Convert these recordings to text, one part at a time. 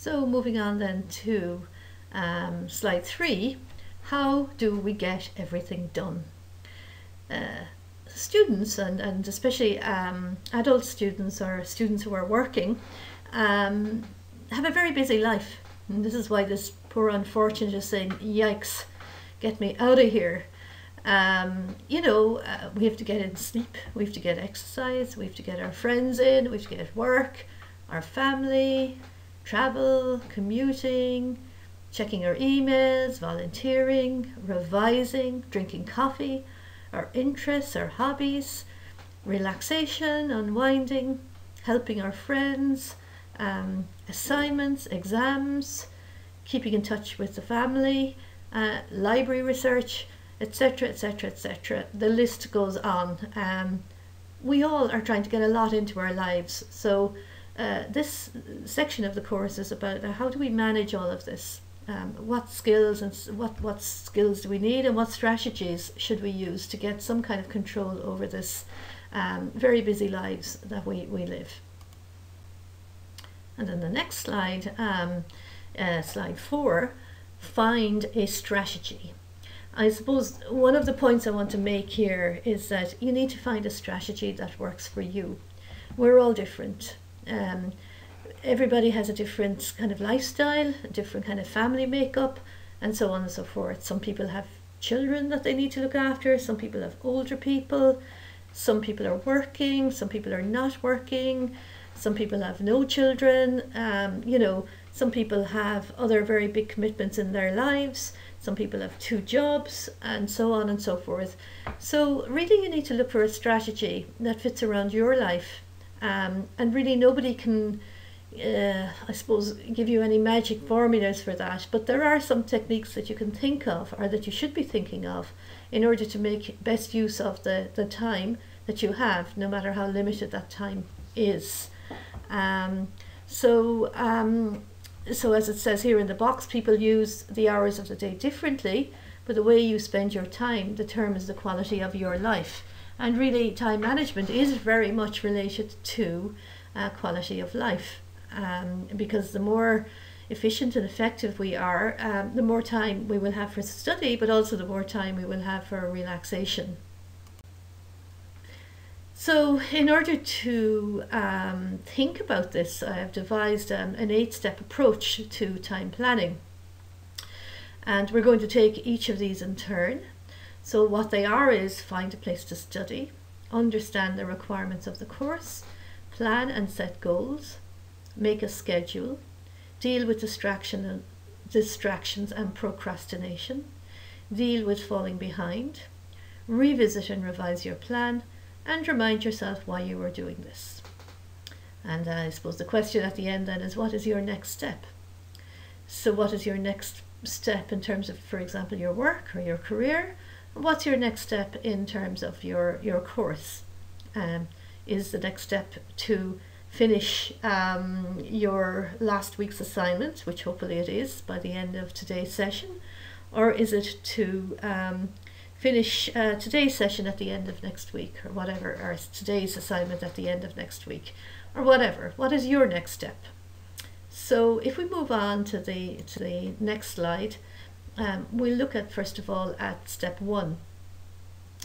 So moving on then to slide 3, how do we get everything done? Students, and especially adult students or students who are working, have a very busy life. And this is why this poor unfortunate is saying, yikes, get me out of here. We have to get in sleep, we have to get exercise, we have to get our friends in, we have to get work, our family, travel, commuting, checking our emails, volunteering, revising, drinking coffee, our interests, our hobbies, relaxation, unwinding, helping our friends, assignments, exams, keeping in touch with the family, library research, etc., etc., etc. The list goes on. We all are trying to get a lot into our lives. So this section of the course is about how do we manage all of this? What skills and what skills do we need, and what strategies should we use to get some kind of control over this very busy lives that we live. And then the next slide, slide 4, find a strategy. I suppose one of the points I want to make here is that you need to find a strategy that works for you. We're all different. Everybody has a different kind of lifestyle, a different kind of family makeup, and so on and so forth. Some people have children that they need to look after, some people have older people, some people are working, some people are not working, some people have no children, some people have other very big commitments in their lives, some people have 2 jobs, and so on and so forth. So really you need to look for a strategy that fits around your life, and really nobody can I suppose give you any magic formulas for that, but there are some techniques that you can think of, or that you should be thinking of, in order to make best use of the time that you have, no matter how limited that time is. So as it says here in the box, people use the hours of the day differently, but the way you spend your time determines the quality of your life. And really time management is very much related to quality of life, because the more efficient and effective we are, the more time we will have for study, but also the more time we will have for relaxation. So in order to think about this, I have devised an 8-step approach to time planning. And we're going to take each of these in turn. So what they are is find a place to study, understand the requirements of the course, plan and set goals, make a schedule, deal with distractions and procrastination, deal with falling behind, revisit and revise your plan, and remind yourself why you are doing this. And I suppose the question at the end then is, what is your next step? So what is your next step in terms of, for example, your work or your career? What's your next step in terms of your course? Is the next step to finish your last week's assignment, which hopefully it is by the end of today's session, or is it to finish today's session at the end of next week, or whatever, or today's assignment at the end of next week, or whatever? What is your next step? So if we move on to the next slide, we'll look at, first of all, at step 1.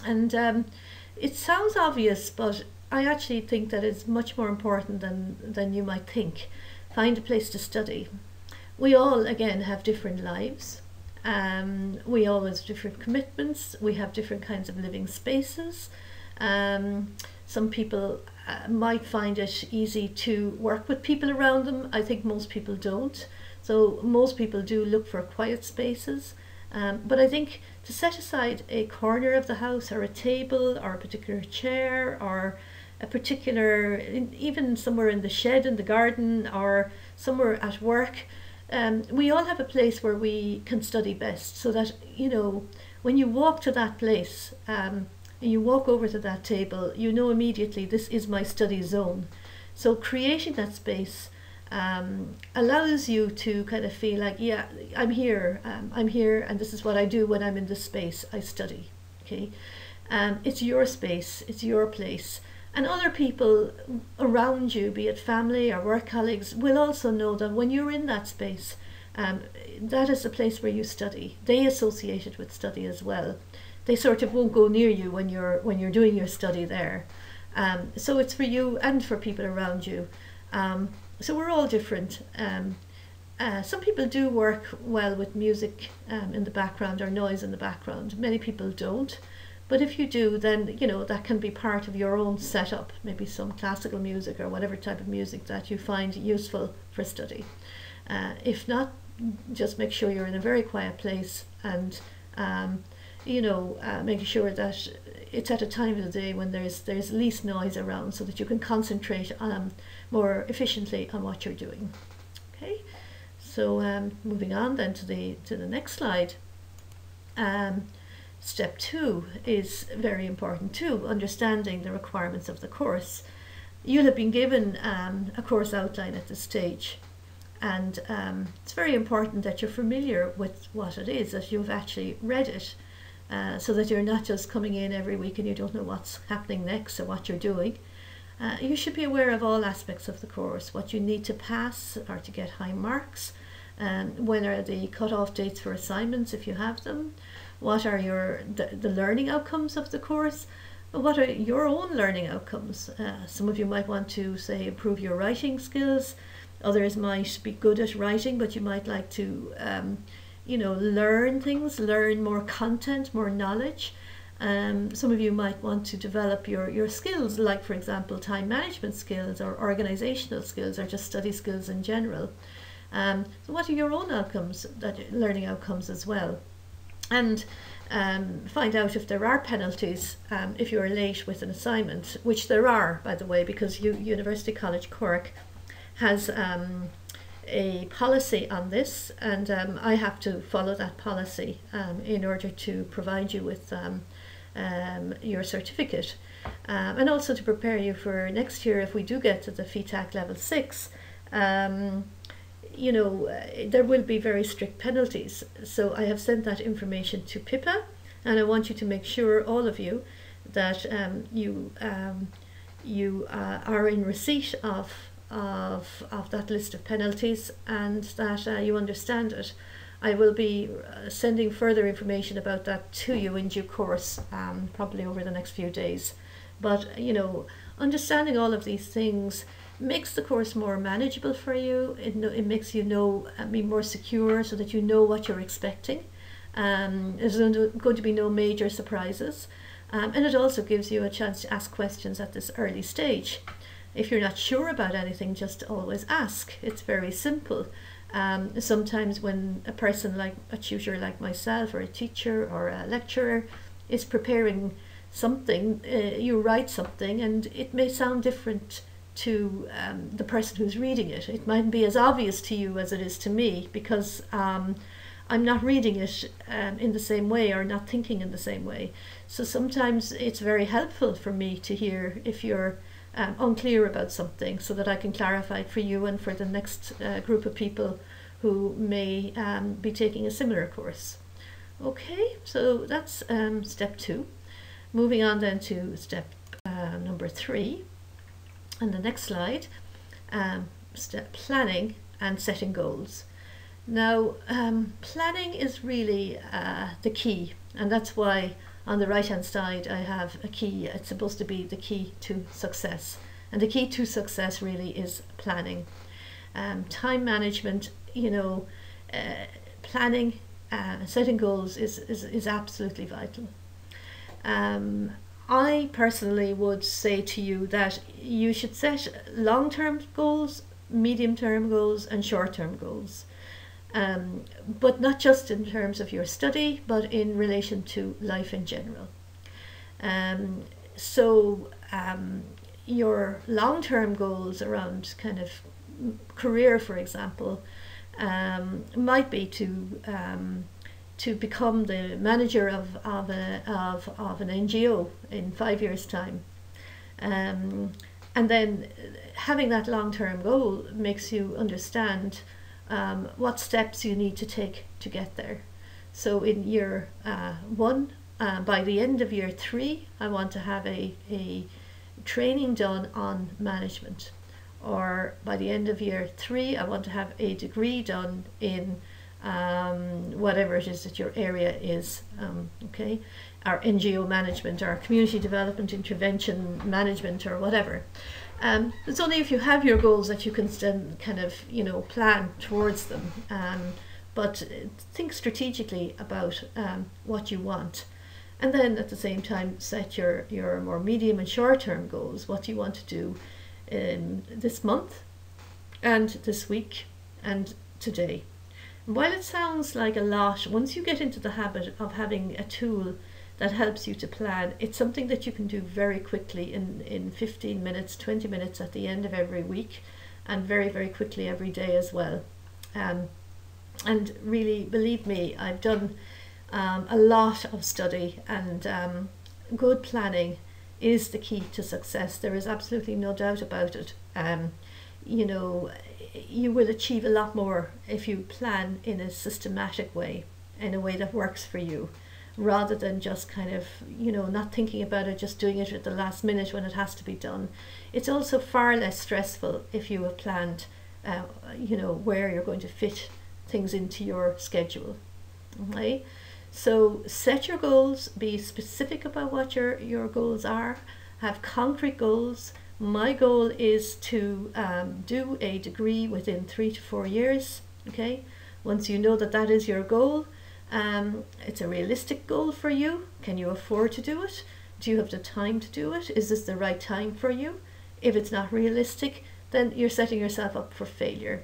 And it sounds obvious, but I actually think that it's much more important than you might think. Find a place to study. We all, again, have different lives. We all have different commitments. We have different kinds of living spaces. Some people might find it easy to work with people around them. I think most people don't. So most people do look for quiet spaces. But I think to set aside a corner of the house, or a table, or a particular chair, or a particular, even somewhere in the shed in the garden, or somewhere at work, we all have a place where we can study best, so that, when you walk to that place, and you walk over to that table, you know immediately, this is my study zone. So creating that space allows you to kind of feel like, yeah, I'm here, and this is what I do when I'm in this space. I study. Okay, it's your space, it's your place, And other people around you, be it family or work colleagues, will also know that when you're in that space, that is the place where you study. They associate it with study as well. They sort of won't go near you when you're doing your study there. So it's for you and for people around you. So we're all different. Some people do work well with music in the background or noise in the background. Many people don't. But if you do, then that can be part of your own setup, maybe some classical music or whatever type of music that you find useful for study. If not, just make sure you're in a very quiet place and making sure that it's at a time of the day when there's least noise around, so that you can concentrate more efficiently on what you're doing. Okay, so moving on then to the next slide. Step 2 is very important too, understanding the requirements of the course. You'll have been given a course outline at this stage, and it's very important that you're familiar with what it is, that you've actually read it, so that you're not just coming in every week and you don't know what's happening next or what you're doing. You should be aware of all aspects of the course, what you need to pass or to get high marks, when are the cut-off dates for assignments if you have them, what are the learning outcomes of the course, what are your own learning outcomes. Some of you might want to, say, improve your writing skills. Others might be good at writing, but you might like to learn things, learn more content, more knowledge. Some of you might want to develop your skills, like, for example, time management skills or organizational skills or just study skills in general. So what are your own outcomes, learning outcomes as well? And find out if there are penalties if you're late with an assignment, which there are, by the way, because University College Cork has a policy on this, and I have to follow that policy in order to provide you with your certificate, and also to prepare you for next year if we do get to the FETAC level 6. There will be very strict penalties. So I have sent that information to Pippa, and I want you to make sure, all of you, that you are in receipt of that list of penalties, and that you understand it. I will be sending further information about that to you in due course, probably over the next few days. But understanding all of these things makes the course more manageable for you. It makes you be more secure, so that you know what you're expecting. There's going to be no major surprises, and it also gives you a chance to ask questions at this early stage. If you're not sure about anything, just always ask. It's very simple. Sometimes when a person, like a tutor like myself, or a teacher or a lecturer, is preparing something, you write something and it may sound different to the person who's reading it. It might be as obvious to you as it is to me, because I'm not reading it in the same way, or not thinking in the same way. So sometimes it's very helpful for me to hear if you're unclear about something, so that I can clarify it for you and for the next group of people who may be taking a similar course. Okay, so that's step 2. Moving on then to step number 3. And the next slide, step planning and setting goals. Now, planning is really the key, and that's why on the right hand side I have a key. It's supposed to be the key to success, and the key to success really is planning. Time management, planning, setting goals is absolutely vital. I personally would say to you that you should set long-term goals, medium-term goals and short-term goals, but not just in terms of your study, but in relation to life in general. Your long-term goals around kind of career, for example, might be to become the manager of an NGO in 5 years' time. And then having that long-term goal makes you understand what steps you need to take to get there. So in year 1, by the end of year 3, I want to have a training done on management, or by the end of year 3 I want to have a degree done in whatever it is that your area is, okay, or NGO management or community development intervention management or whatever. It's only if you have your goals that you can then kind of, you know, plan towards them, but think strategically about what you want, and then at the same time set your more medium and short term goals. What do you want to do this month and this week and today? While it sounds like a lot, once you get into the habit of having a tool that helps you to plan, it's something that you can do very quickly in 15 minutes, 20 minutes at the end of every week, and very, very quickly every day as well. And really, believe me, I've done a lot of study, and good planning is the key to success. There is absolutely no doubt about it. You know, you will achieve a lot more if you plan in a systematic way, in a way that works for you, rather than just kind of, you know, not thinking about it, just doing it at the last minute when it has to be done. It's also far less stressful if you have planned, you know, where you're going to fit things into your schedule. Okay, so set your goals, be specific about what your goals are, have concrete goals. My goal is to do a degree within 3 to 4 years. Okay, once you know that that is your goal, it's a realistic goal for you. Can you afford to do it? Do you have the time to do it? Is this the right time for you? If it's not realistic, then you're setting yourself up for failure.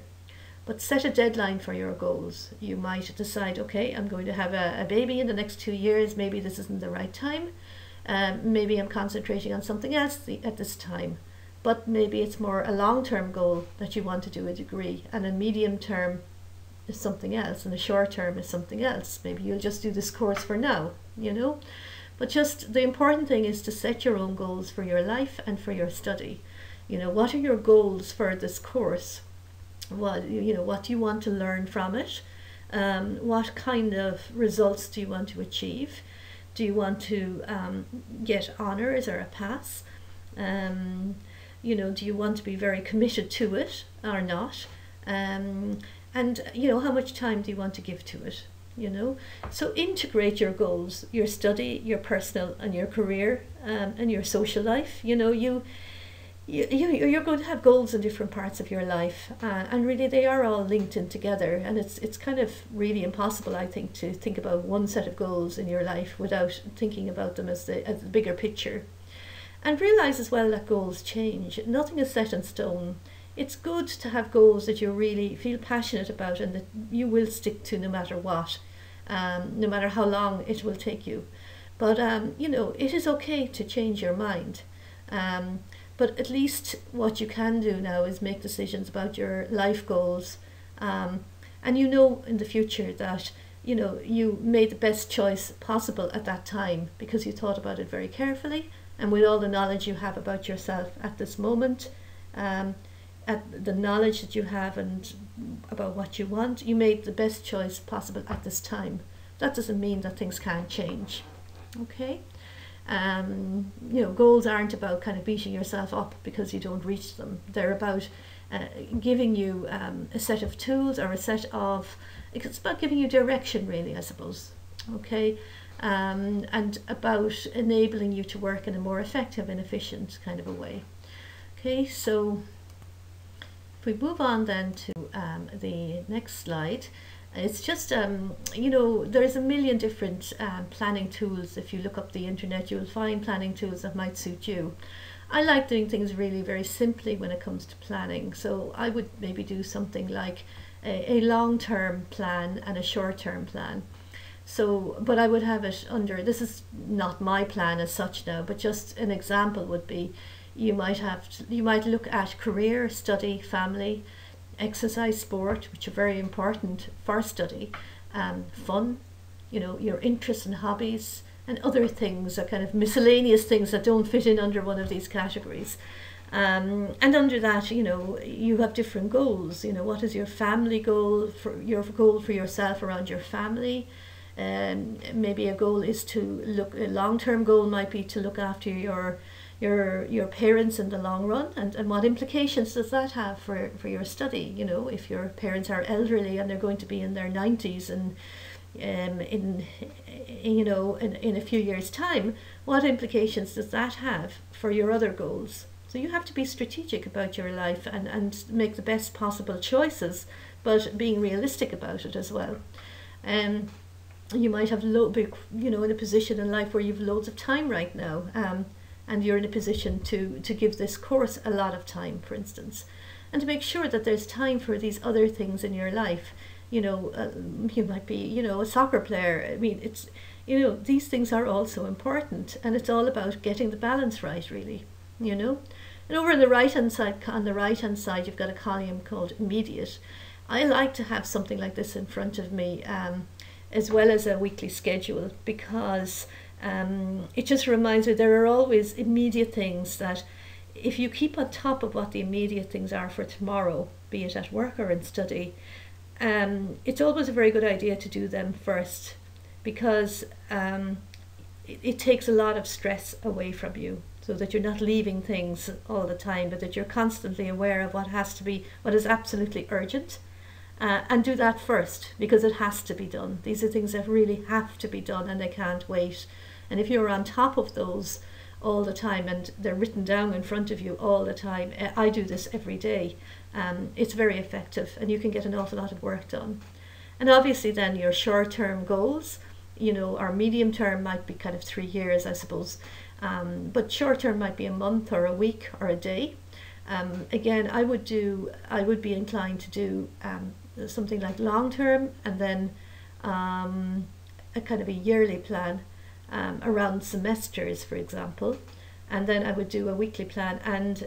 But set a deadline for your goals. You might decide, okay, I'm going to have a baby in the next 2 years. Maybe this isn't the right time. Maybe I'm concentrating on something else at this time. But maybe it's more a long-term goal that you want to do a degree, and a medium term is something else, and a short term is something else. Maybe you'll just do this course for now, you know. But just the important thing is to set your own goals for your life and for your study. You know, what are your goals for this course? What, you know, what do you want to learn from it? What kind of results do you want to achieve? Do you want to get honours or a pass? You know, do you want to be very committed to it or not? And, you know, how much time do you want to give to it? You know, so integrate your goals, your study, your personal and your career, and your social life. You know, you're going to have goals in different parts of your life, and really they are all linked in together, and it's kind of really impossible, I think, to think about one set of goals in your life without thinking about them as the bigger picture. And realize as well that goals change. Nothing is set in stone. It's good to have goals that you really feel passionate about and that you will stick to no matter what, no matter how long it will take you. But you know, it is okay to change your mind. But at least what you can do now is make decisions about your life goals, and you know in the future that, you know, you made the best choice possible at that time because you thought about it very carefully, and with all the knowledge you have about yourself at this moment, at the knowledge that you have and about what you want, you made the best choice possible at this time. That doesn't mean that things can't change. Okay. You know, goals aren't about kind of beating yourself up because you don't reach them. They're about giving you a set of tools, or it's about giving you direction, really, I suppose. Okay, and about enabling you to work in a more effective and efficient kind of a way. Okay, so if we move on then to the next slide. It's just, you know, there's a million different planning tools. If you look up the internet, you'll find planning tools that might suit you. I like doing things really very simply when it comes to planning. So I would maybe do something like a long-term plan and a short-term plan. So, but I would have it under, this is not my plan as such now, but just an example would be, you might look at career, study, family, exercise, sport, which are very important for study, fun, you know, your interests and hobbies, and other things are kind of miscellaneous things that don't fit in under one of these categories. And under that, you know, you have different goals. You know, what is your family goal, for yourself around your family? Maybe a goal is to a long-term goal might be to look after your your parents in the long run, and what implications does that have for your study? You know, if your parents are elderly and they're going to be in their 90s and in a few years' time, what implications does that have for your other goals? So you have to be strategic about your life and make the best possible choices, but being realistic about it as well. You might have in a position in life where you've loads of time right now, and you're in a position to give this course a lot of time, for instance, and to make sure that there's time for these other things in your life. You might be, a soccer player. I mean, it's, these things are also important, and it's all about getting the balance right, really, And over on the right-hand side, you've got a column called immediate. I like to have something like this in front of me, as well as a weekly schedule, because it just reminds me there are always immediate things that if you keep on top of what the immediate things are for tomorrow, be it at work or in study, it's always a very good idea to do them first, because it takes a lot of stress away from you, so that you're not leaving things all the time, but that you're constantly aware of what is absolutely urgent, and do that first, because it has to be done. These are things that really have to be done, and they can't wait. And if you're on top of those all the time, and they're written down in front of you all the time, I do this every day, it's very effective, and you can get an awful lot of work done. And obviously then your short-term goals, or medium-term might be kind of 3 years, I suppose, but short-term might be a month or a week or a day. Again, I would be inclined to do something like long-term, and then a kind of a yearly plan around semesters, for example, and then I would do a weekly plan and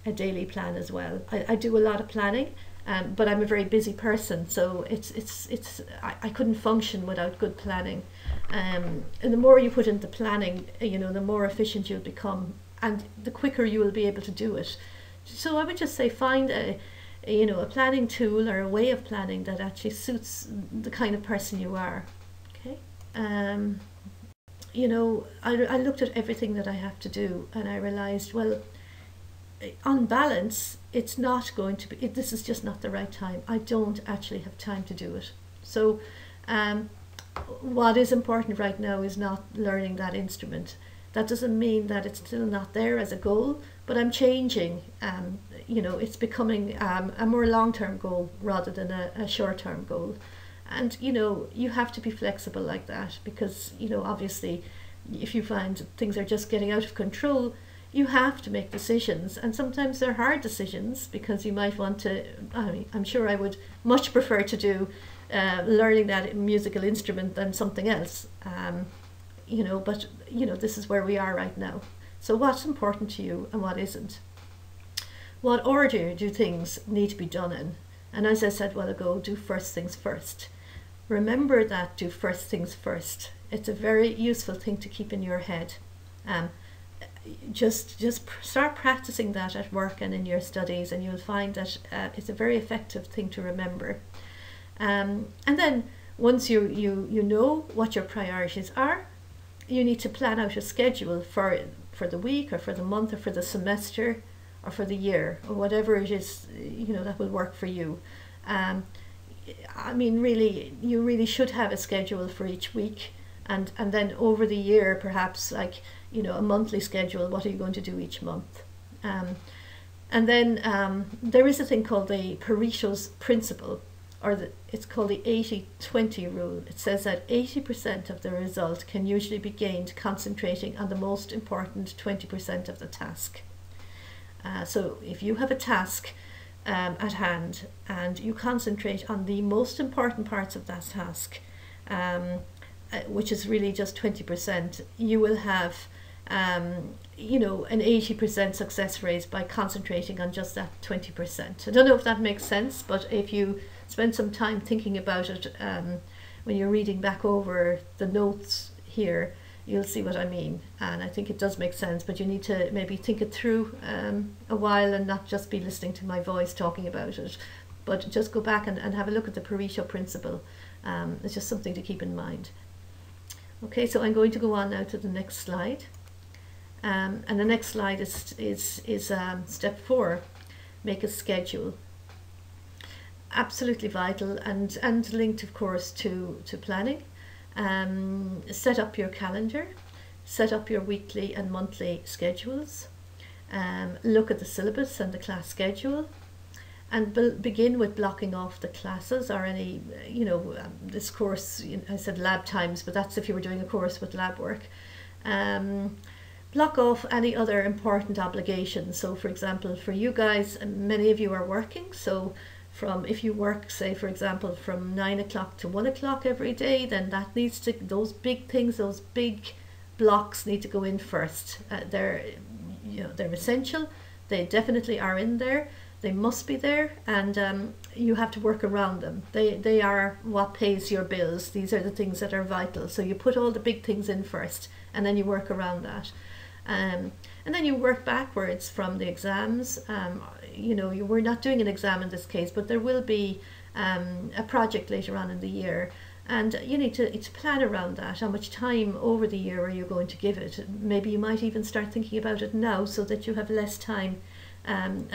a daily plan as well. I do a lot of planning, but I'm a very busy person, so I couldn't function without good planning. And the more you put into planning, the more efficient you'll become, and the quicker you will be able to do it. So I would just say find a planning tool or a way of planning that actually suits the kind of person you are. Okay. I looked at everything that I have to do, and I realized, well, on balance, it's not going to be, this is just not the right time. I don't actually have time to do it. So what is important right now is not learning that instrument. That doesn't mean that it's still not there as a goal, but I'm changing. It's becoming a more long-term goal rather than a short-term goal. And you have to be flexible like that, because obviously if you find things are just getting out of control, you have to make decisions, and sometimes they're hard decisions, because you might want to, I'm sure I would much prefer to do learning that musical instrument than something else, but this is where we are right now. So what's important to you and what isn't? What order do things need to be done in? And as I said a while ago, do first things first. Remember that, do first things first. It's a very useful thing to keep in your head. Just start practicing that at work and in your studies, and you'll find that it's a very effective thing to remember. And then once you know what your priorities are, you need to plan out a schedule for the week or for the month or for the semester or for the year, or whatever it is that will work for you. You really should have a schedule for each week, and then over the year, perhaps like a monthly schedule. What are you going to do each month? And then there is a thing called the Pareto's principle, or it's called the 80-20 rule. It says that 80% of the result can usually be gained concentrating on the most important 20% of the task. So if you have a task at hand and you concentrate on the most important parts of that task, which is really just 20%, you will have an 80% success rate by concentrating on just that 20%. I don't know if that makes sense, but if you spend some time thinking about it when you're reading back over the notes here, you'll see what I mean. And I think it does make sense, but you need to maybe think it through a while, and not just be listening to my voice talking about it, but just go back and have a look at the Pareto principle. It's just something to keep in mind. Okay, so I'm going to go on now to the next slide. And the next slide is step 4, make a schedule. Absolutely vital and linked, of course, to planning. Set up your calendar, set up your weekly and monthly schedules, look at the syllabus and the class schedule, and begin with blocking off the classes or any, this course, I said lab times, but that's if you were doing a course with lab work. Block off any other important obligations. So for example, for you guys, many of you are working, so if you work, say for example, from 9 o'clock to 1 o'clock every day, then that needs to, those big things, those big blocks need to go in first. They're essential. They definitely are in there. They must be there, and you have to work around them. They are what pays your bills. These are the things that are vital. So you put all the big things in first, and then you work around that. And then you work backwards from the exams. We're not doing an exam in this case, but there will be a project later on in the year. And you need to plan around that. How much time over the year are you going to give it? Maybe you might even start thinking about it now, so that you have less time and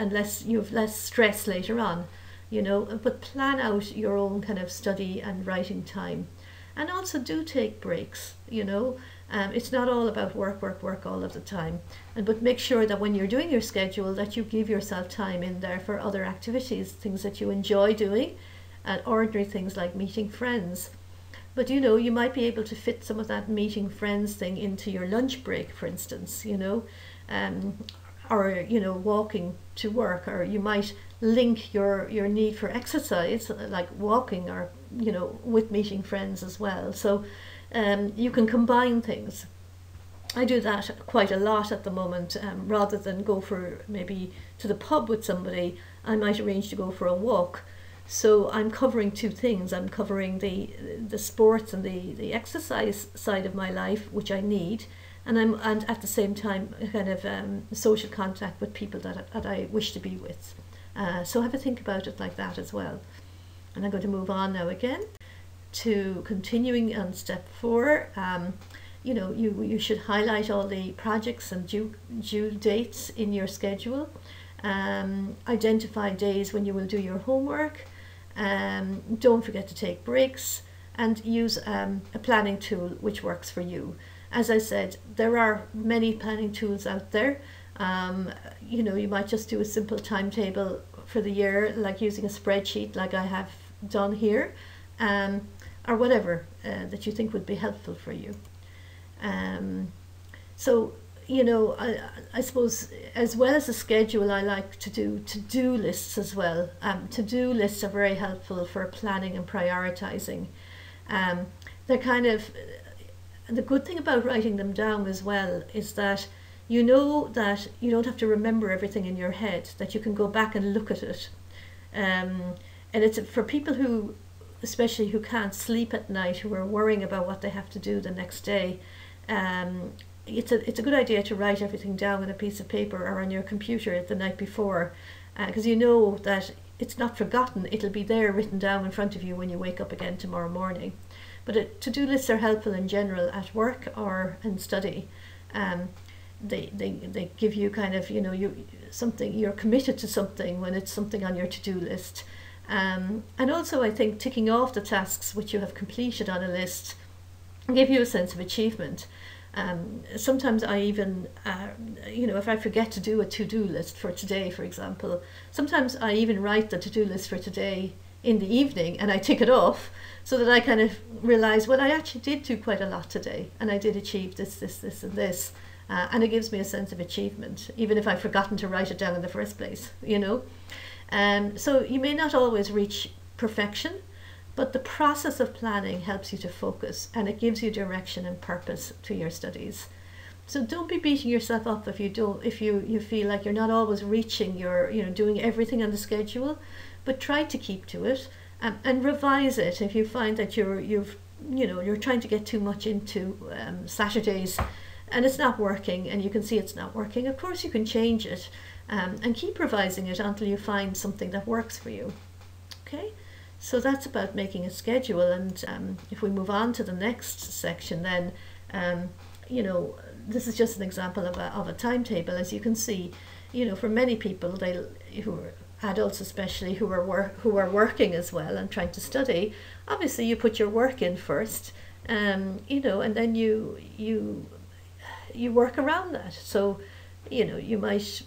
you have less stress later on, but plan out your own kind of study and writing time. And also do take breaks, it's not all about work all of the time. But make sure that when you're doing your schedule, that you give yourself time in there for other activities, things that you enjoy doing, and ordinary things like meeting friends. But you might be able to fit some of that meeting friends thing into your lunch break, for instance, or walking to work, or you might link your need for exercise, like walking, or with meeting friends as well. So you can combine things. I do that quite a lot at the moment. Rather than go for maybe to the pub with somebody, I might arrange to go for a walk. So I'm covering two things. I'm covering the sports and the exercise side of my life, which I need, and at the same time kind of social contact with people that I wish to be with. So have a think about it like that as well. And I'm going to move on now again to continuing on step 4. You should highlight all the projects and due dates in your schedule. Identify days when you will do your homework. Don't forget to take breaks, and use a planning tool which works for you. As I said, there are many planning tools out there. You might just do a simple timetable for the year, like using a spreadsheet like I have done here, or whatever that you think would be helpful for you. I suppose, as well as a schedule, I like to do to-do lists as well. To-do lists are very helpful for planning and prioritizing. They're kind of, the good thing about writing them down as well is that that you don't have to remember everything in your head, that you can go back and look at it. And it's for people who, especially who can't sleep at night, who are worrying about what they have to do the next day. It's a good idea to write everything down on a piece of paper or on your computer the night before, because that it's not forgotten. It'll be there written down in front of you when you wake up again tomorrow morning. But to-do lists are helpful in general at work or in study. They give you kind of, you're committed to something when it's something on your to-do list. And also I think ticking off the tasks which you have completed on a list give you a sense of achievement. Sometimes I even, if I forget to do a to-do list for today, for example, sometimes I even write the to-do list for today in the evening and I tick it off, so that I kind of realize, well, I actually did do quite a lot today and I did achieve this and this. And it gives me a sense of achievement, even if I've forgotten to write it down in the first place, So you may not always reach perfection, but the process of planning helps you to focus, and it gives you direction and purpose to your studies. So don't be beating yourself up if you feel like you're not always reaching doing everything on the schedule, but try to keep to it, and revise it if you find that you're trying to get too much into Saturdays and it's not working, and you can see it's not working. Of course you can change it and keep revising it until you find something that works for you. Okay? So that's about making a schedule, and if we move on to the next section, then this is just an example of a timetable. As you can see, you know, for many people, who are adults especially, who are working as well and trying to study, obviously you put your work in first, you know, and then you work around that. So, you know, you might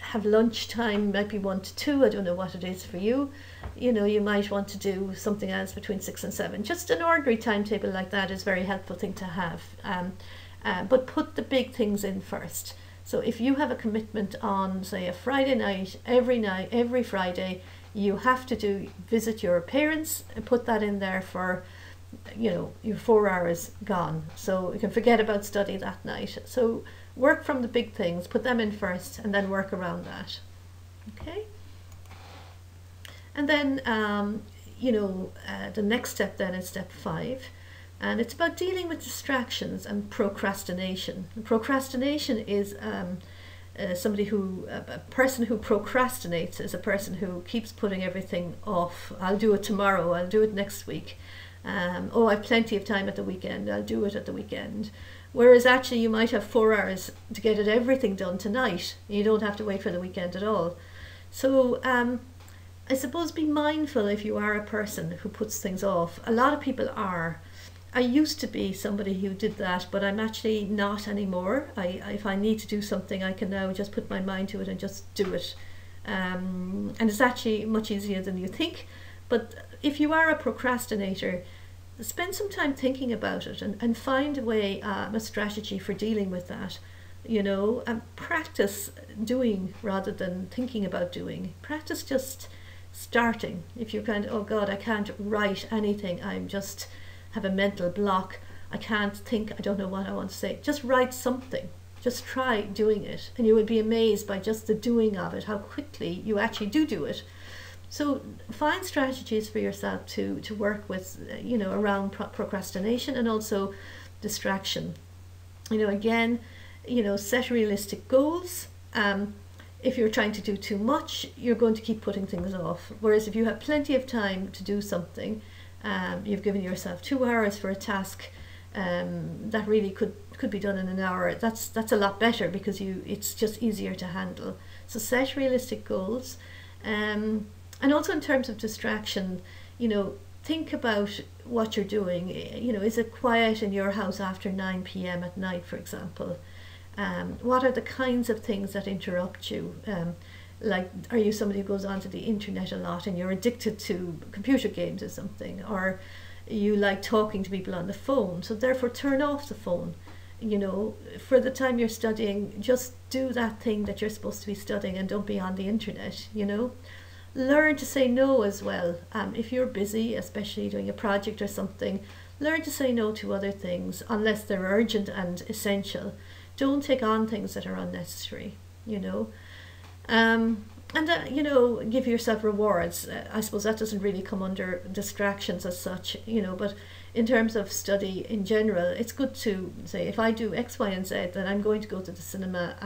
have lunchtime, might be 1 to 2, I don't know what it is for you. You know, you might want to do something else between 6 and 7. Just an ordinary timetable like that is a very helpful thing to have. But put the big things in first. So if you have a commitment on, say, a Friday night, every Friday, you have to visit your parents and put that in there for, you know, your 4 hours gone. So you can forget about study that night. So work from the big things, put them in first, and then work around that. Okay? And then, you know, the next step then is step 5. And it's about dealing with distractions and procrastination. And procrastination is a person who procrastinates is a person who keeps putting everything off. I'll do it tomorrow, I'll do it next week. Oh, I've plenty of time at the weekend, I'll do it at the weekend. Whereas actually you might have 4 hours to get everything done tonight. You don't have to wait for the weekend at all. So I suppose be mindful if you are a person who puts things off. A lot of people are. I used to be somebody who did that, but I'm actually not anymore. If I need to do something, I can now just put my mind to it and just do it. And it's actually much easier than you think. But if you are a procrastinator, spend some time thinking about it and find a way, a strategy for dealing with that. You know, and practice doing rather than thinking about doing. Practice just starting. If you're kind of, oh God, I can't write anything, I'm just have a mental block, I can't think, I don't know what I want to say, just write something. Just try doing it, and you will be amazed by just the doing of it, how quickly you actually do it. So find strategies for yourself to work with, you know, around procrastination and also distraction. You know, again, you know, set realistic goals. If you're trying to do too much, you're going to keep putting things off. Whereas if you have plenty of time to do something, you've given yourself 2 hours for a task that really could be done in an hour. That's a lot better because it's just easier to handle. So set realistic goals, and also in terms of distraction, you know, think about what you're doing. You know, is it quiet in your house after 9 p.m. at night, for example? What are the kinds of things that interrupt you? Like, are you somebody who goes onto the internet a lot and you're addicted to computer games or something? Or you like talking to people on the phone, so therefore turn off the phone. You know, for the time you're studying, just do that thing that you're supposed to be studying and don't be on the internet, you know. Learn to say no as well. If you're busy, especially doing a project or something, learn to say no to other things unless they're urgent and essential. Don't take on things that are unnecessary, you know. You know, give yourself rewards. I suppose that doesn't really come under distractions as such, you know, but in terms of study in general, it's good to say, if I do X, Y, and Z, then I'm going to go to the cinema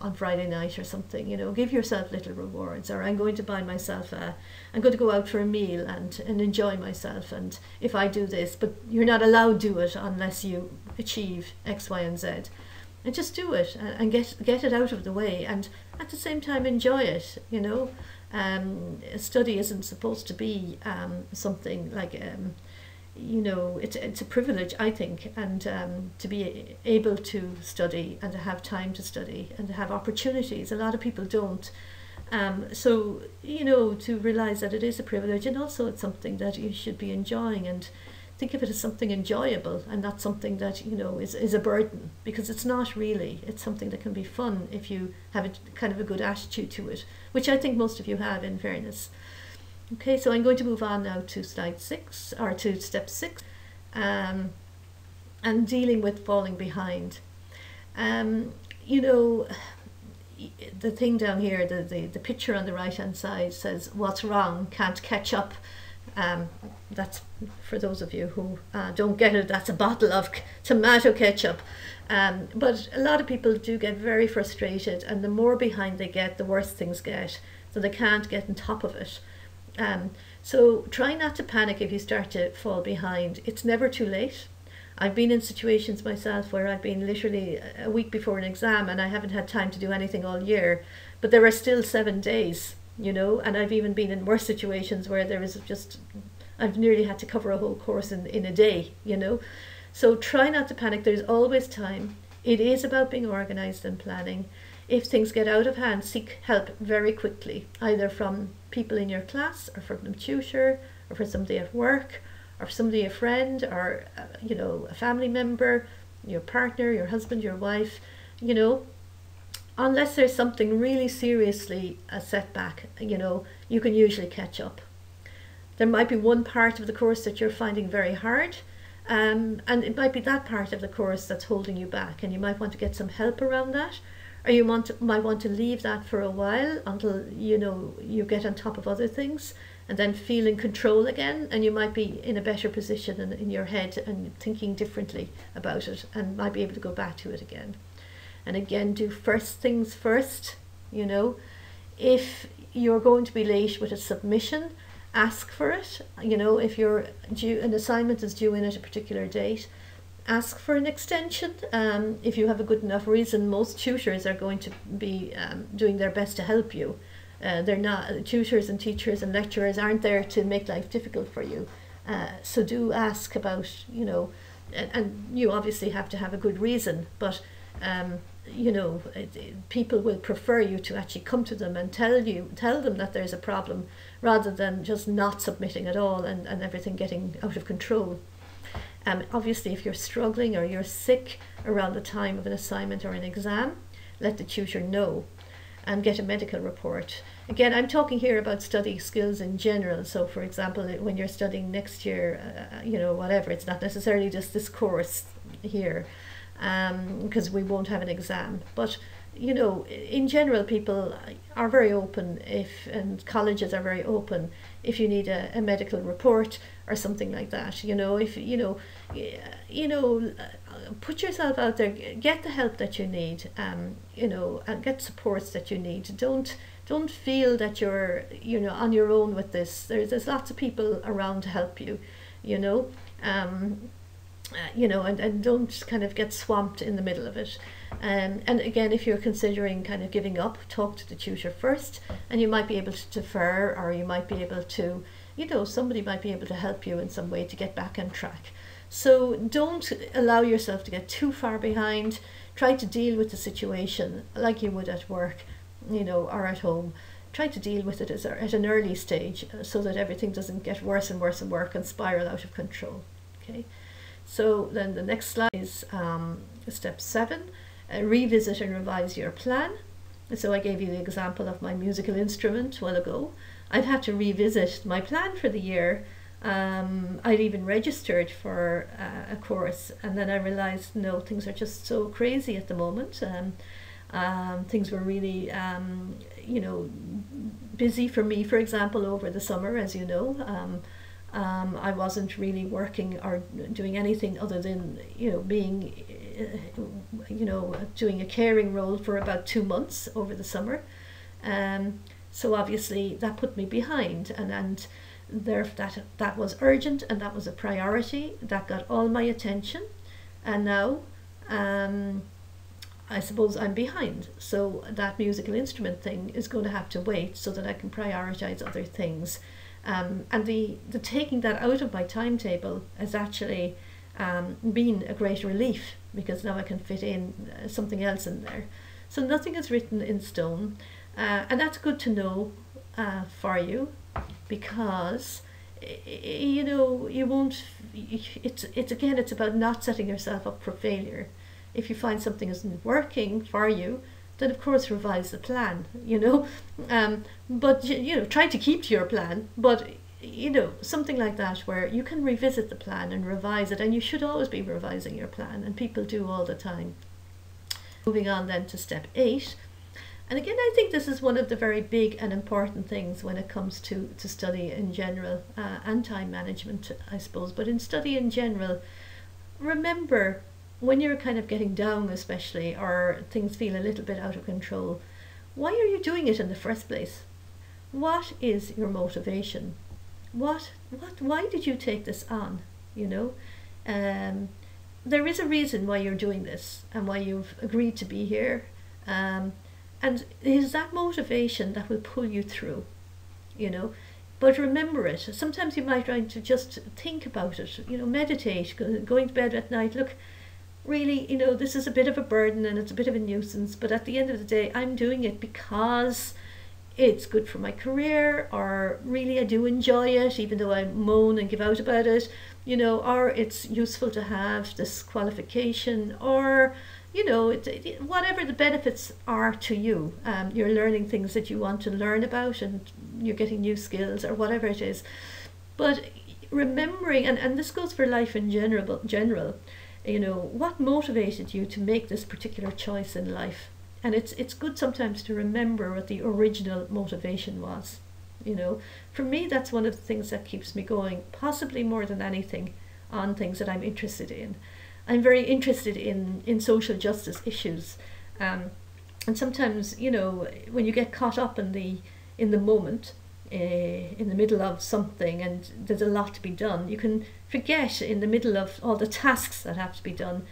on Friday night or something, you know. Give yourself little rewards. Or I'm going to buy myself I'm going to go out for a meal and enjoy myself, and if I do this, but you're not allowed to do it unless you achieve X, Y, and Z. And just do it and get it out of the way, and at the same time enjoy it, you know. Study isn't supposed to be something like, you know, it's a privilege, I think, and to be able to study and to have time to study and to have opportunities. A lot of people don't. So, you know, to realise that it is a privilege, and also it's something that you should be enjoying, and think of it as something enjoyable and not something that, you know, is a burden, because it's not really. It's something that can be fun if you have a kind of a good attitude to it, which I think most of you have, in fairness. Okay, so I'm going to move on now to slide 6, or to step 6, and dealing with falling behind. You know, the thing down here, the picture on the right hand side says, what's wrong, can't catch up. That's for those of you who don't get it, that's a bottle of tomato ketchup. But a lot of people do get very frustrated, and the more behind they get, the worse things get, so they can't get on top of it. So try not to panic if you start to fall behind. It's never too late. I've been in situations myself where I've been literally a week before an exam and I haven't had time to do anything all year, but there are still 7 days, you know, and I've even been in worse situations where there is just, I've nearly had to cover a whole course in a day, you know. So try not to panic, there's always time. It is about being organised and planning. If things get out of hand, seek help very quickly, either from people in your class or from the tutor or from somebody at work or somebody, a friend, or you know, a family member, your partner, your husband, your wife, you know. Unless there's something really seriously a setback, you know, you can usually catch up. There might be one part of the course that you're finding very hard, and it might be that part of the course that's holding you back, and you might want to get some help around that, or you might want to leave that for a while until, you know, you get on top of other things and then feel in control again, and you might be in a better position in your head and thinking differently about it and might be able to go back to it again. And again, do first things first, you know. If you're going to be late with a submission, ask for it. You know, if you're due, an assignment is due in at a particular date, ask for an extension. If you have a good enough reason, most tutors are going to be doing their best to help you. They're not, tutors and teachers and lecturers aren't there to make life difficult for you. So do ask about, you know, and you obviously have to have a good reason, but you know, people will prefer you to actually come to them and tell them that there's a problem, rather than just not submitting at all and everything getting out of control. Obviously, if you're struggling or you're sick around the time of an assignment or an exam, let the tutor know and get a medical report. Again, I'm talking here about study skills in general. So for example, when you're studying next year, you know, whatever, it's not necessarily just this course here, because we won't have an exam. But you know, in general, people are very open, and colleges are very open if you need a medical report or something like that. You know, if you know, put yourself out there, get the help that you need, you know, and get supports that you need. Don't feel that you're, you know, on your own with this. There's lots of people around to help you, you know. You know, and don't kind of get swamped in the middle of it. And again, if you're considering kind of giving up, talk to the tutor first, and you might be able to defer, or you might be able to, you know, somebody might be able to help you in some way to get back on track. So don't allow yourself to get too far behind. Try to deal with the situation like you would at work, you know, or at home. Try to deal with it at an early stage, so that everything doesn't get worse and worse and worse and spiral out of control. Okay. So then the next slide is step 7, revisit and revise your plan. So I gave you the example of my musical instrument a while ago. I've had to revisit my plan for the year. I'd even registered for a course, and then I realized, no, things are just so crazy at the moment. Things were really, you know, busy for me, for example, over the summer, as you know. I wasn't really working or doing anything other than, you know, being, you know, doing a caring role for about 2 months over the summer. So obviously that put me behind, and there, that was urgent, and that was a priority. That got all my attention, and now I suppose I'm behind. So that musical instrument thing is going to have to wait so that I can prioritize other things. And the taking that out of my timetable has actually been a great relief, because now I can fit in something else in there. So nothing is written in stone, and that's good to know for you, because you know, you won't. It's again, it's about not setting yourself up for failure. If you find something isn't working for you, then of course revise the plan, you know. But you know, try to keep to your plan, but you know, something like that where you can revisit the plan and revise it, and you should always be revising your plan, and people do all the time. Moving on then to step 8, and again, I think this is one of the very big and important things when it comes to study in general, and time management, I suppose. But in study in general, remember, when you're kind of getting down especially, or things feel a little bit out of control, why are you doing it in the first place? What is your motivation? Why did you take this on? You know, there is a reason why you're doing this and why you've agreed to be here. And it is that motivation that will pull you through, you know. But remember it. Sometimes you might try to just think about it, you know, meditate, going to bed at night. Look, really, you know, this is a bit of a burden and it's a bit of a nuisance, but at the end of the day, I'm doing it because it's good for my career, or really I do enjoy it, even though I moan and give out about it, you know, or it's useful to have this qualification, or, you know, whatever the benefits are to you. You're learning things that you want to learn about, and you're getting new skills, or whatever it is. But remembering, and this goes for life in general, you know, what motivated you to make this particular choice in life. And it's good sometimes to remember what the original motivation was. You know, for me, that's one of the things that keeps me going, possibly more than anything, on things that I'm interested in. I'm very interested in social justice issues. And sometimes, you know, when you get caught up in the moment, in the middle of something, and there's a lot to be done, you can forget, in the middle of all the tasks that have to be done,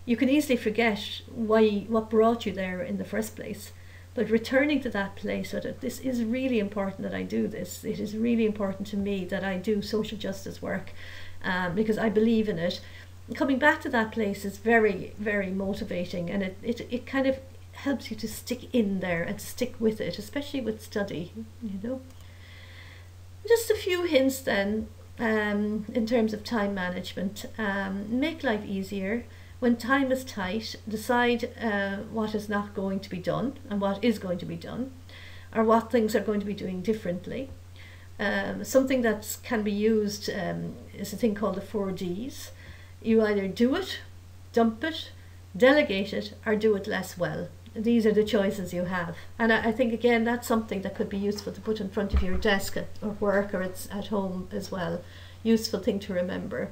you can easily forget what brought you there in the first place. But returning to that place, that this is really important that I do this. It is really important to me that I do social justice work, because I believe in it. Coming back to that place is very, very motivating, and it kind of helps you to stick in there and stick with it, especially with study, you know. Just a few hints then, in terms of time management. Make life easier. When time is tight, decide what is not going to be done and what is going to be done, or what things are going to be doing differently. Something that can be used is a thing called the 4 Ds. You either do it, dump it, delegate it, or do it less well. These are the choices you have. And I think, again, that's something that could be useful to put in front of your desk at work, or it's at home as well. Useful thing to remember.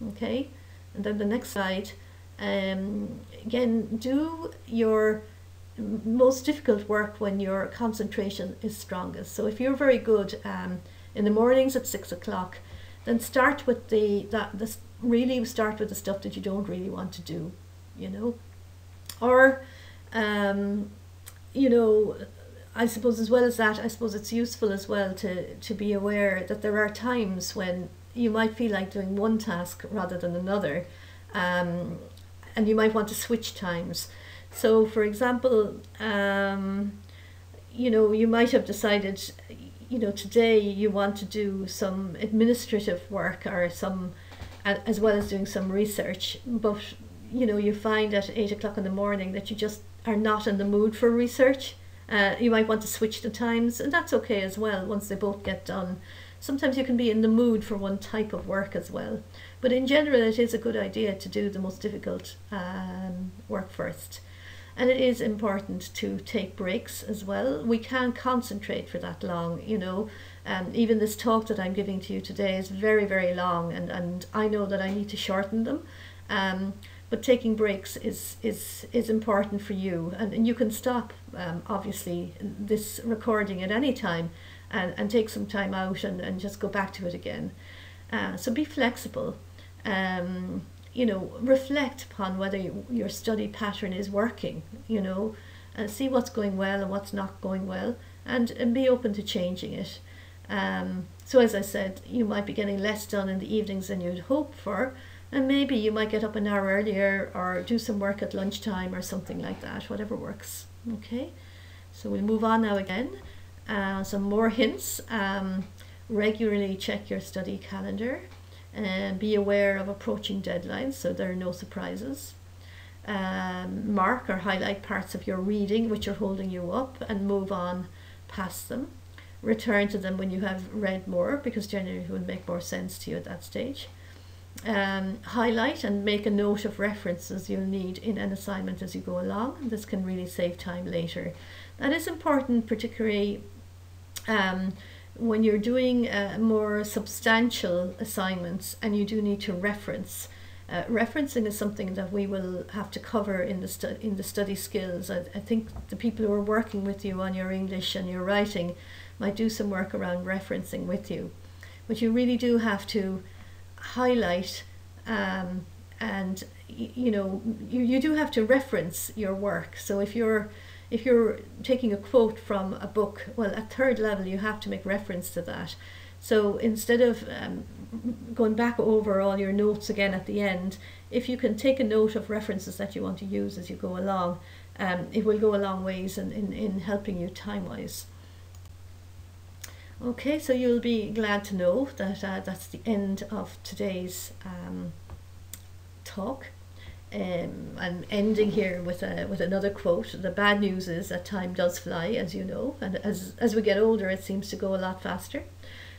Okay, and then the next slide. Again, do your most difficult work when your concentration is strongest. So if you're very good in the mornings at 6 o'clock, then start with really start with the stuff that you don't really want to do, you know. Or you know, I suppose as well as that, I suppose it's useful as well to be aware that there are times when you might feel like doing one task rather than another, and you might want to switch times. So for example, you know, you might have decided, you know, today you want to do some administrative work, or some, as well as doing some research, but you know, you find at 8 o'clock in the morning that you just are not in the mood for research. You might want to switch the times, and that's okay as well once they both get done. Sometimes you can be in the mood for one type of work as well. But in general, it is a good idea to do the most difficult work first. And it is important to take breaks as well. We can't concentrate for that long, you know. Even this talk that I'm giving to you today is very, very long, and I know that I need to shorten them. But taking breaks is important for you, and you can stop obviously this recording at any time and take some time out and just go back to it again. So be flexible. You know, reflect upon whether your study pattern is working, you know, and see what's going well and what's not going well, and be open to changing it. So as I said, you might be getting less done in the evenings than you'd hoped for, and maybe you might get up an hour earlier or do some work at lunchtime or something like that, whatever works. Okay, so we'll move on now again. Some more hints. Regularly check your study calendar, and be aware of approaching deadlines so there are no surprises. Mark or highlight parts of your reading which are holding you up and move on past them. Return to them when you have read more, because generally it will make more sense to you at that stage. Highlight and make a note of references you'll need in an assignment as you go along. This can really save time later. That is important, particularly when you're doing more substantial assignments and you do need to reference. Referencing is something that we will have to cover in the study skills. I think the people who are working with you on your English and your writing might do some work around referencing with you. But you really do have to highlight and you know, you do have to reference your work. So if you're taking a quote from a book, well, at third level you have to make reference to that. So instead of going back over all your notes again at the end, if you can take a note of references that you want to use as you go along, it will go a long ways in helping you time-wise. Okay, so you'll be glad to know that that's the end of today's talk. I'm ending here with another quote. The bad news is that time does fly, as you know, and as we get older it seems to go a lot faster.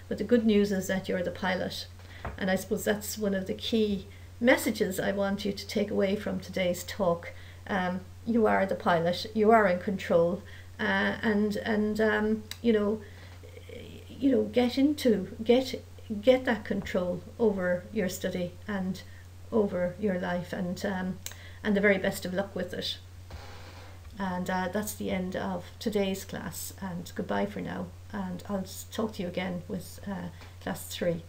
But the good news is that you're the pilot, and I suppose that's one of the key messages I want you to take away from today's talk. You are the pilot, you are in control, and you know, get that control over your study and over your life, and the very best of luck with it. And that's the end of today's class, and goodbye for now, and I'll talk to you again with class 3.